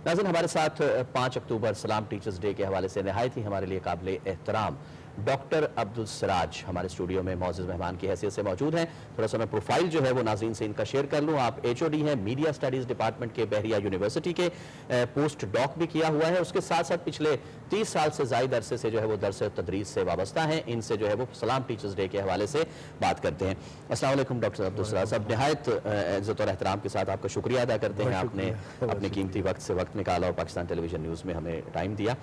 नाज़रीन, हमारे साथ 5 अक्टूबर सलाम टीचर्स डे के हवाले से नहायत ही हमारे लिए काबिल एहतराम डॉक्टर अब्दुल सिराज हमारे स्टूडियो में मौजूद मेहमान की हैसियत से मौजूद हैं। थोड़ा सा मैं प्रोफाइल जो है वो नाज़रीन से इनका शेयर कर लूँ। आप HOD हैं मीडिया स्टडीज़ डिपार्टमेंट के बहरिया यूनिवर्सिटी के, पोस्ट डॉक भी किया हुआ है। उसके साथ साथ पिछले 30 साल से ज़ायद अरसे से जो है वो दर्स तदरीस से वाबस्ता हैं। इनसे जो है वो सलाम टीचर्स डे के हवाले से बात करते हैं। अस्सलाम वालेकुम डॉक्टर अब्दुल सिराज साहब, नहायत इज़्ज़त और एहतराम के साथ आपका शुक्रिया अदा करते हैं। आपने अपने कीमती वक्त से वक्त निकाला और पाकिस्तान टेलीविजन न्यूज़ में हमें टाइम दिया।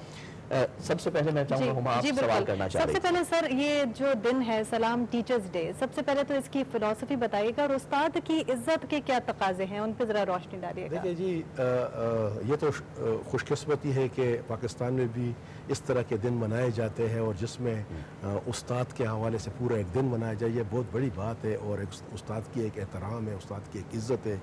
सबसे पहले मैं चाहूँगा हुमा आप सवाल करना चाह रही सबसे पहले सर, ये जो दिन है सलाम टीचर्स डे, सबसे पहले तो इसकी फिलॉसफी बताइएगा और उस्ताद की इज्जत के क्या तकाजे हैं उन पर ज़रा रोशनी डालिएगा। देखिए जी, ये तो खुशकिस्मती है कि पाकिस्तान में भी इस तरह के दिन मनाए जाते हैं और जिसमें उस्ताद के हवाले से पूरा एक दिन मनाया जाए, ये बहुत बड़ी बात है और एक उस्ताद की एक एहतराम है, उस्ताद की एक इज़्ज़त है।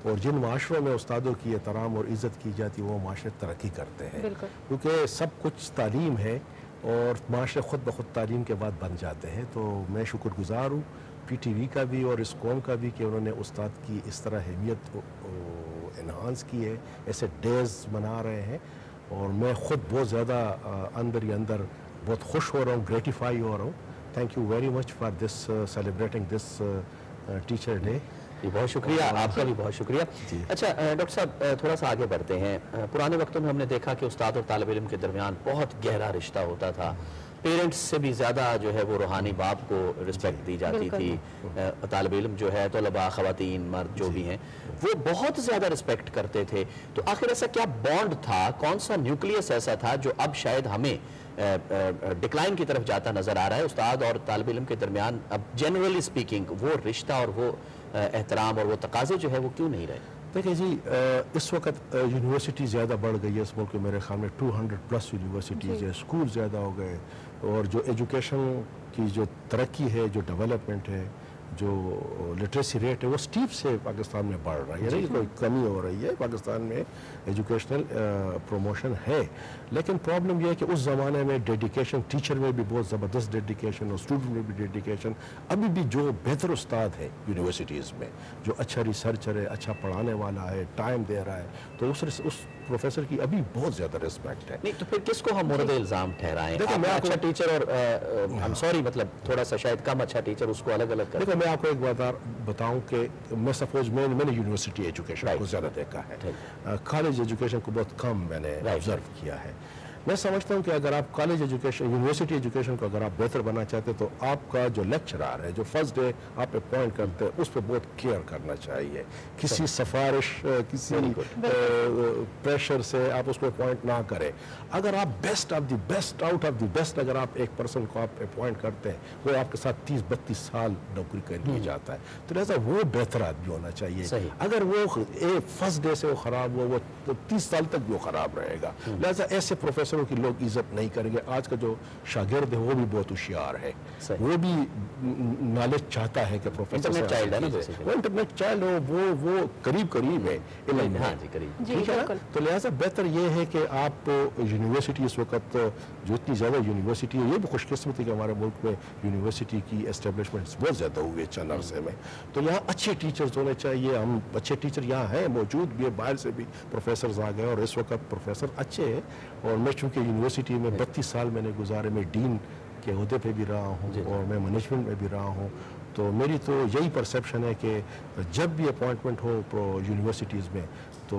और जिन माशरों में उस्तादों की एहतराम और इज़्ज़त की जाती है वो माशरे तरक्की करते हैं, क्योंकि सब कुछ तालीम है और माशरे ख़ुद ब खुद तालीम के बाद बन जाते हैं। तो मैं शुक्रगुज़ार हूँ PTV का भी और इस कौम का भी कि उन्होंने उस्ताद की इस तरह अहमियत इन्हांस की है, ऐसे डेज़ मना रहे हैं। और मैं ख़ुद बहुत ज़्यादा अंदर ही अंदर बहुत खुश हो रहा हूँ, ग्रेटिफाई हो रहा हूँ। Thank you very much for this celebrating this teacher day. जी, बहुत शुक्रिया, आपका भी बहुत शुक्रिया। अच्छा डॉक्टर साहब, थोड़ा सा आगे बढ़ते हैं। पुराने वक्तों में हमने देखा कि उस्ताद और तालिब इल्म के दरमियान बहुत गहरा रिश्ता होता था। पेरेंट्स से भी ज़्यादा जो है वो रूहानी बाप को रिस्पेक्ट दी जाती थी। तालिब इल्म जो है, तलबा, ख़वातीन, मर्द जो भी हैं, वो बहुत ज़्यादा रिस्पेक्ट करते थे। तो आखिर ऐसा क्या बॉन्ड था, कौन सा न्यूक्लियस ऐसा था जो अब शायद हमें डिक्लाइन की तरफ जाता नज़र आ रहा है? उस्ताद और तालिब इल्म के दरमियान अब जनरली स्पीकिंग वो रिश्ता और वो एहतराम और वो तकाजे जो है वो क्यों नहीं रहे? देखिए जी, इस वक्त यूनिवर्सिटी ज़्यादा बढ़ गई है इस मुल्क में। मेरे ख्याल में 200+ यूनिवर्सिटीज़ है, स्कूल ज़्यादा हो गए और जो एजुकेशन की जो तरक्की है, जो डेवलपमेंट है, जो लिटरेसी रेट है, वो स्टीप से पाकिस्तान में बढ़ रहा है। यानी कोई कमी हो रही है पाकिस्तान में, एजुकेशनल प्रमोशन है। लेकिन प्रॉब्लम यह है कि उस ज़माने में डेडिकेशन, टीचर में भी बहुत ज़बरदस्त डेडिकेशन और स्टूडेंट में भी डेडिकेशन। अभी भी जो बेहतर उस्ताद है यूनिवर्सिटीज़ में, जो अच्छा रिसर्चर है, अच्छा पढ़ाने वाला है, टाइम दे रहा है, तो उस प्रोफेसर की अभी बहुत ज़्यादा रिस्पेक्ट है। नहीं तो फिर किसको हम मोरद इल्ज़ाम ठहराएं? देखो, मैं अच्छा टीचर और आई एम सॉरी मतलब थोड़ा सा शायद कम अच्छा टीचर, उसको अलग अलग कर। देखो, मैं आपको एक बात बताऊं कि मैं सपोज मैंने यूनिवर्सिटी एजुकेशन को ज़्यादा देखा है, कॉलेज एजुकेशन को बहुत कम मैंने ऑब्जर्व किया है। मैं समझता हूं कि अगर आप कॉलेज एजुकेशन, यूनिवर्सिटी एजुकेशन को अगर आप बेहतर बनाना चाहते हैं तो आपका जो लेक्चरर है, जो फर्स्ट डे आप अपॉइंट करते हैं, उस पर बहुत केयर करना चाहिए। किसी सिफारिश, किसी प्रेशर से आप उसको अपॉइंट ना करें। अगर आप best of the best, out of the best अगर आप एक पर्सन को आप अपॉइंट करते हैं, वो आपके साथ 30-32 साल नौकरी कर लिया जाता है, तो लिहाजा वो बेहतर आदमी होना चाहिए। अगर वो फर्स्ट डे से वो खराब हो, वो 30 साल तक वो खराब रहेगा। लिहाजा ऐसे प्रोफेसर की लोग इज्जत नहीं करेंगे। आज का जो शागिर्द है वो भी बहुत होशियार है, वो भी नॉलेज चाहता है कि प्रोफेसर इंटरनेट चाइल्ड है ना, वो इंटरनेट चाइल्ड हो, वो करीब है इल्म में, ठीक है। तो लिहाजा बेहतर ये है कि आप यूनिवर्सिटी, इस वक्त जो इतनी ज़्यादा यूनिवर्सिटी है, ये भी खुशकिस्मती कि हमारे मुल्क में यूनिवर्सिटी की एस्टेब्लिशमेंट्स बहुत ज़्यादा हुए चंद अरसे में। तो यहाँ अच्छे टीचर्स होने चाहिए। हम अच्छे टीचर यहाँ हैं, मौजूद भी है, बाहर से भी प्रोफेसर आ गए और इस वक्त प्रोफेसर अच्छे हैं। और मैं चूँकि यूनिवर्सिटी में 32 साल मैंने गुजारे, मैं डीन के ओहदे पे भी रहा हूँ और मैं मैनेजमेंट में भी रहा हूँ, तो मेरी तो यही परसेप्शन है कि जब भी अपॉइंटमेंट हो यूनिवर्सिटीज़ में तो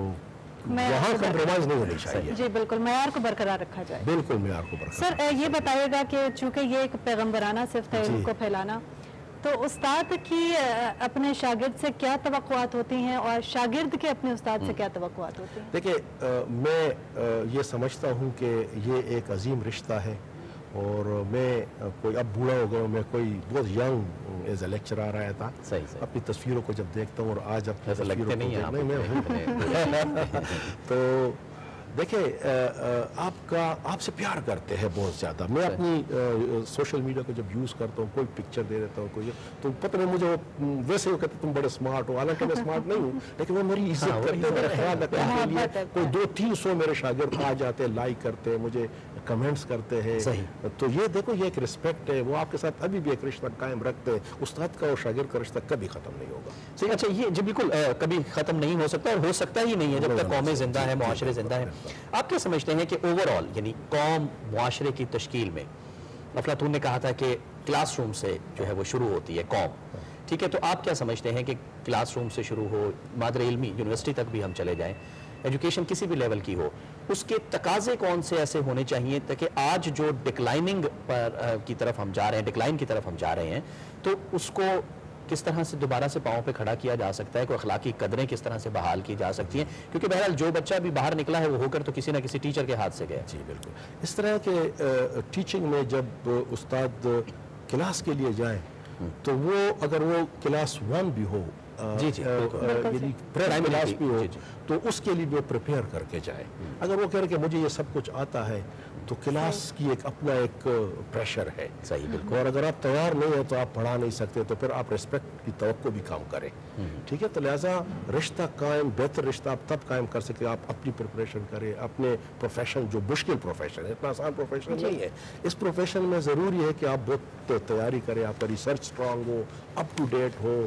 वहाँ कंप्रोमाइज़ नहीं होनी चाहिए। जी बिल्कुल, मेयार को बरकरार रखा जाए। बिल्कुल मेयार को बरकरार। सर ये बताइएगा कि चूँकि ये एक पैगम्बराना सिर्फ है इनको फैलाना, तो उस्ताद की अपने शागिर्द से क्या तवक्कुआत होती हैं और शागिर्द के अपने उस्ताद से क्या तवक्कुआत होती हैं? देखिए, मैं ये समझता हूँ कि ये एक अजीम रिश्ता है और मैं कोई अब बूढ़ा हो गया, मैं कोई बहुत यंग एज ए लेक्चरर आया था। अपनी तस्वीरों को जब देखता हूँ और आज अपनी तस्वीरों को तो دیکھیں آپ سے پیار کرتے ہیں بہت زیادہ. میں اپنی سوشل میڈیا کو جب یوز کرتا ہوں, کوئی پکچر دے دیتا ہوں کوئی, تو پتہ نہیں مجھے ویسے وہ کہتے تم بڑے اسمارٹ ہو, حالانکہ میں اسمارٹ نہیں ہوں, لیکن وہ میری عزت کرتے ہیں, میرا خیال رکھنے کے لیے. کوئی 200-300 میرے شاگرد آ جاتے ہیں, لائک کرتے ہیں, مجھے کمنٹس کرتے ہیں. تو یہ دیکھو یہ ایک رسپیکٹ ہے, وہ آپ کے ساتھ ابھی بھی ایک رشتہ قائم رکھتے ہیں. استاد کا اور شاگرد کا رشتہ کبھی ختم نہیں ہوگا. صحیح. اچھا, یہ جی بالکل کبھی ختم نہیں ہو سکتا, اور ہو سکتا ہی نہیں ہے جب تک قومیں زندہ ہیں, معاشرے زندہ ہیں. آپ کیا سمجھتے ہیں کہ اوور آل یعنی قوم معاشرے کی تشکیل میں, افلاطون نے کہا تھا کہ کلاس روم سے جو ہے وہ شروع ہوتی ہے قوم, ٹھیک ہے, تو آپ کیا سمجھتے ہیں کہ کلاس روم سے شروع ہو, مادر علمی یونیورسٹی تک بھی ہم چلے جائیں, ایجوکیشن کسی بھی لیول کی ہو, اس کے تقاضے کون سے ایسے ہونے چاہیے تاکہ آج جو ڈکلائننگ کی طرف ہم جا رہے ہیں, ڈکلائن کی طرف ہم جا رہے ہیں, تو اس کو کس طرح سے دوبارہ سے پاؤں پہ کھڑا کیا جا سکتا ہے, کوئی اخلاقی قدریں کس طرح سے بحال کی جا سکتی ہیں, کیونکہ بہرحال جو بچہ بھی باہر نکلا ہے وہ ہو کر تو کسی نہ کسی ٹیچر کے ہاتھ سے گیا. جی بالکل. اس طرح کے ٹیچنگ میں جب استاد کلاس کے لیے جائیں تو وہ اگر وہ کلاس 1 بھی ہو, یعنی پرائمری کلاس بھی ہو, تو اس کے لیے بھی وہ پریپیئر کر کے جائے. اگر وہ کہہ رہے کہ مجھے یہ سب کچھ آتا ہے, تو کلاس کی ایک اپنا ایک پریشر ہے. صحیح, بالکل. اور اگر آپ تیار نہیں ہیں تو آپ پڑھا نہیں سکتے, تو پھر آپ ریسپیکٹ کی توقع بھی کام کریں. ٹھیک ہے, تو لہٰذا رشتہ قائم, بہتر رشتہ آپ تب قائم کر سکیں آپ اپنی پریپریشن کریں, اپنے پروفیشن, جو مشکل پروفیشن ہے, اتنا آسان پروفیشن نہیں ہے. اس پروفیشن میں ضروری ہے کہ آپ بہت تیاری کریں, آپ کا ریسرچ اسٹرانگ ہو, اپ ٹو ڈیٹ ہو,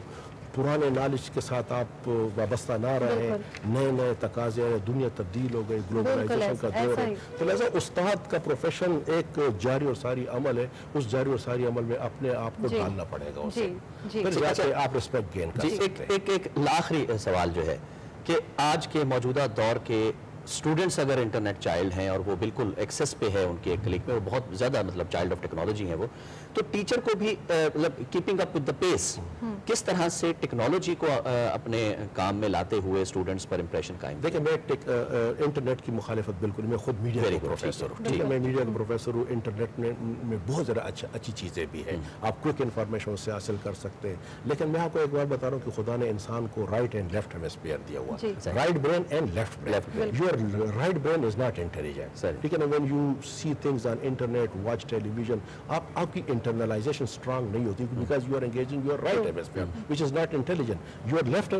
پرانے نالج کے ساتھ آپ وابستہ نہ رہیں. نئے نئے تقاضے, دنیا تبدیل ہو گئی, گلوبلائزیشن کا دور ہے, تو لہٰذا استاد کا پروفیشن ایک جاری اور ساری عمل ہے. اس جاری اور ساری عمل میں اپنے آپ کو ڈالنا پڑے گا اسے, پھر جا کے آپ رسپیکٹ گین کر سکتے ہیں. ایک آخری سوال جو ہے کہ آج کے موجودہ دور کے اسٹوڈنٹس اگر انٹرنیٹ چائلڈ ہیں اور وہ بالکل ایکسیس پہ ہے ان کے ایک کلک میں, وہ بہت زیادہ مطلب چائلڈ آف ٹیکنالوجی ہیں وہ, تو ٹیچر کو بھی مطلب کیپنگ اپ ود دا پیس کس طرح سے ٹیکنالوجی کو اپنے کام میں لاتے ہوئے اسٹوڈنٹس پر امپریشن قائم. دیکھیں, میں انٹرنیٹ کی مخالفت بالکل, میں خود میڈیا کا پروفیسر ہوں. ٹھیک ہے, میں میڈیا کا پروفیسر ہوں. انٹرنیٹ میں بہت زیادہ اچھی چیزیں بھی ہیں, آپ کوئک انفارمیشن اس سے حاصل کر سکتے ہیں. لیکن میں آپ کو ایک بار بتا رہا ہوں کہ خدا نے انسان کو رائٹ اینڈ لیفٹ ہیمسفیئر دیا ہوا, right brain and left brain. Your right brain is not intelligent. ٹھیک ہے نا, when you see things on internet, watch television, آپ کی انٹرنلائزیشن اسٹرانگ نہیں ہوتی, because you are engaging your right hemisphere which is not intelligent. Your left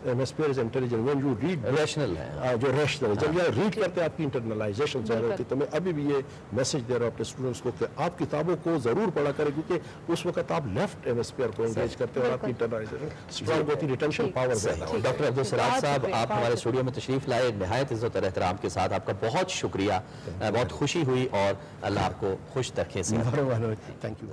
hemisphere is intelligent. When you read rational ہے, جو rational ہے, جب یہ red کرتے ہیں آپ کی انٹرنلائزیشن سے ہوتی. تو میں ابھی بھی یہ میسج دے رہا ہوں اپنے اسٹوڈنٹس کو کہ آپ کتابوں کو ضرور پڑھا کریں, کیونکہ اس وقت آپ لیفٹ ہیمسفیئر کو انگیج کرتے ہیں اور آپ کی انٹرنلائزیشن اسٹرانگ ہوتی, ریٹینشن پاور زیادہ ہوتا ہے. ڈاکٹر عبدالسراج صاحب, آپ ہمارے اسٹوڈیو میں تشریف لائے, نہایت عزت اور احترام کے ساتھ آپ کا بہت شکریہ, بہت خوشی ہوئی, اور اللہ آپ کو خوش رکھے. Thank you.